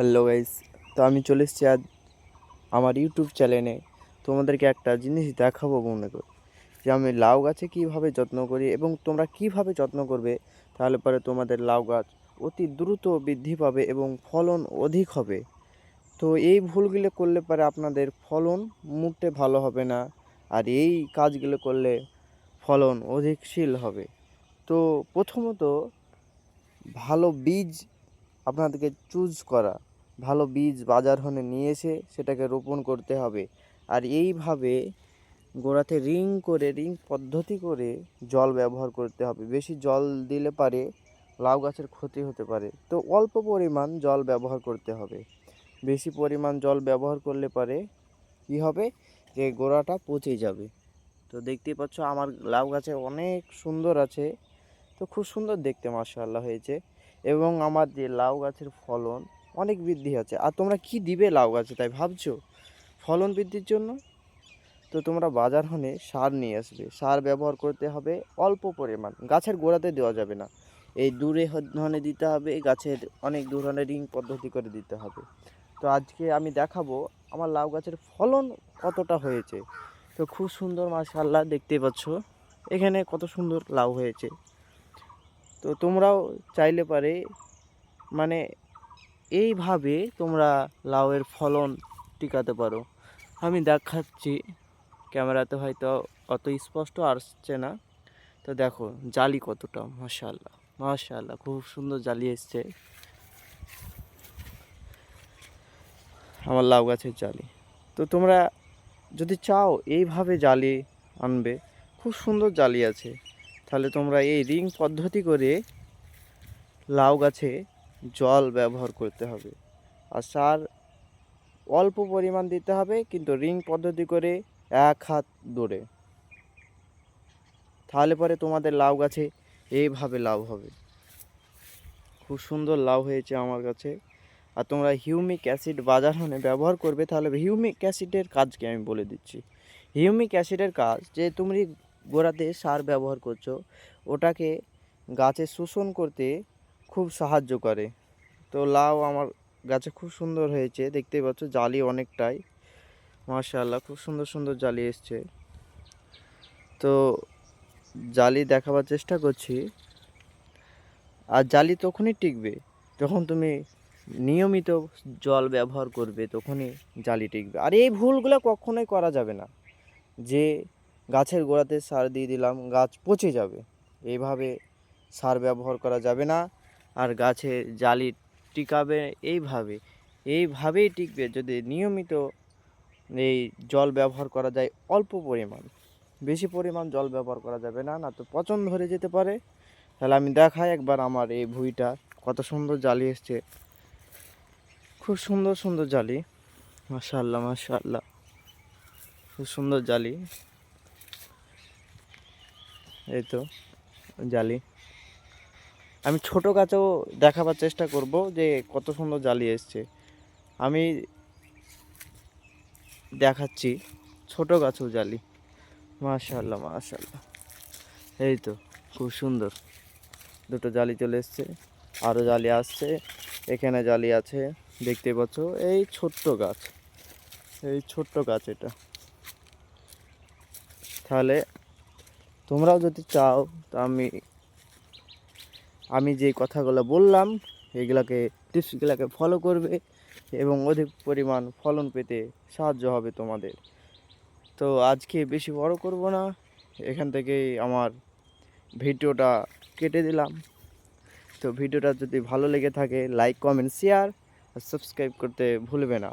Hello guys, তো আমি চলে এসেছি আজ আমার ইউটিউব চ্যানেলে তোমাদেরকে একটা জিনিস দেখাবো মনে করি যে আমি লাউ গাছে কীভাবে যত্ন করি এবং তোমরা কীভাবে যত্ন করবে, তাহলে পরে তোমাদের লাউ গাছ অতি দ্রুত বৃদ্ধি পাবে এবং ফলন অধিক হবে। তো এই ভুলগুলো করলে পরে আপনাদের ফলন মোটে ভালো হবে না, আর এই কাজগুলো করলে ফলন অধিকশীল হবে। তো প্রথমত ভালো বীজ আপনাদেরকে চুজ করা, ভালো বীজ বাজার হতে নিয়ে এসে সেটাকে রোপণ করতে হবে। আর এইভাবে গোড়াতে রিং পদ্ধতি করে জল ব্যবহার করতে হবে। বেশি জল দিলে পারে লাউ গাছের ক্ষতি হতে পারে, তো অল্প পরিমাণ জল ব্যবহার করতে হবে। বেশি পরিমাণ জল ব্যবহার করলে পারে কী হবে, যে গোড়াটা পচে যাবে। তো দেখতেই পাচ্ছ আমার লাউ গাছে অনেক সুন্দর আছে, তো খুব সুন্দর দেখতে মাশাআল্লাহ হয়েছে। এবং আমার যে লাউ গাছের ফলন অনেক বৃদ্ধি আছে। আর তোমরা কি দিবে লাউ গাছে তাই ভাবছো ফলন বৃদ্ধির জন্য? তো তোমরা বাজার হতে সার নিয়ে আসবে। সার ব্যবহার করতে হবে অল্প পরিমাণ, গাছের গোড়াতে দেওয়া যাবে না, এই দূরে ধনে দিতে হবে, গাছের অনেক দূরে রিং পদ্ধতি করে দিতে হবে। তো আজকে আমি দেখাবো আমার লাউ গাছের ফলন কতটা হয়েছে। তো খুব সুন্দর মাশাআল্লাহ দেখতেই পাচ্ছ এখানে কত সুন্দর লাউ হয়েছে। তো তোমরাও চাইলে পারে মানে এইভাবে তোমরা লাউয়ের ফলন টিকাতে পারো। আমি দেখাচ্ছি, ক্যামেরাতে হয়তো অত স্পষ্ট আসছে না। তো দেখো জালি কতটা, মাশাআল্লাহ মাশাআল্লাহ খুব সুন্দর জালি এসছে আমার লাউ গাছের জালি। তো তোমরা যদি চাও এইভাবে জালি আনবে, খুব সুন্দর জালি আছে, তাহলে তোমরা এই রিং পদ্ধতি করে লাউ গাছে জল ব্যবহার করতে হবে। আর সার অল্প পরিমাণ দিতে হবে, কিন্তু রিং পদ্ধতি করে 1 হাত দূরে, তাহলে পরে তোমাদের লাউ গাছে এইভাবে লাউ হবে। খুব সুন্দর লাউ হয়েছে আমার কাছে। আর তোমরা হিউমিক অ্যাসিড বাজার হতে ব্যবহার করবে, তাহলে হিউমিক অ্যাসিডের কাজকে আমি বলে দিচ্ছি। হিউমিক অ্যাসিডের কাজ যে তুমি গোড়াতে সার ব্যবহার করছো, ওটাকে গাছে শোষণ করতে খুব সাহায্য করে। তো লাউ আমার গাছে খুব সুন্দর হয়েছে, দেখতেই পাচ্ছ জালি অনেকটাই মাশাআল্লাহ, খুব সুন্দর সুন্দর জালি এসছে। তো জালি দেখাবার চেষ্টা করছি। আর জালি তখনই টিকবে যখন তুমি নিয়মিত জল ব্যবহার করবে, তখনই জালি টিকবে। আর এই ভুলগুলো কখনোই করা যাবে না, যে গাছের গোড়াতে সার দিয়ে দিলাম গাছ পচে যাবে, এইভাবে সার ব্যবহার করা যাবে না। আর গাছে জালি টিকাবে এইভাবেই টিকবে যদি নিয়মিত এই জল ব্যবহার করা যায় অল্প পরিমাণ। বেশি পরিমাণ জল ব্যবহার করা যাবে না, না তো পচন ধরে যেতে পারে। তাহলে আমি দেখাই একবার আমার এই ভুঁইটা কত সুন্দর জালি এসছে, খুব সুন্দর সুন্দর জালি মাশাআল্লাহ মাশাআল্লাহ, খুব সুন্দর জালি। এই তো জালি আমি ছোট গাছেও দেখাবার চেষ্টা করব যে কত সুন্দর জালি এসছে। আমি দেখাচ্ছি ছোট গাছেও জালি মাশাআল্লাহ মাশাআল্লাহ। এই তো খুব সুন্দর দুটো জালি চলে এসছে, আরও জালি আসছে, এখানে জালি আছে দেখতে পাচ্ছ। এই ছোট্ট গাছ এটা। তাহলে তোমরাও যদি চাও, তো আমি যে কথাগুলো বললাম এইগুলাকে টিপসগুলোকে ফলো করবে এবং অধিক পরিমাণ ফলন পেতে সাহায্য হবে তোমাদের। তো আজকে বেশি বড় করব না, এখান থেকেই আমার ভিডিওটা কেটে দিলাম। তো ভিডিওটা যদি ভালো লেগে থাকে লাইক কমেন্ট শেয়ার আর সাবস্ক্রাইব করতে ভুলবে না।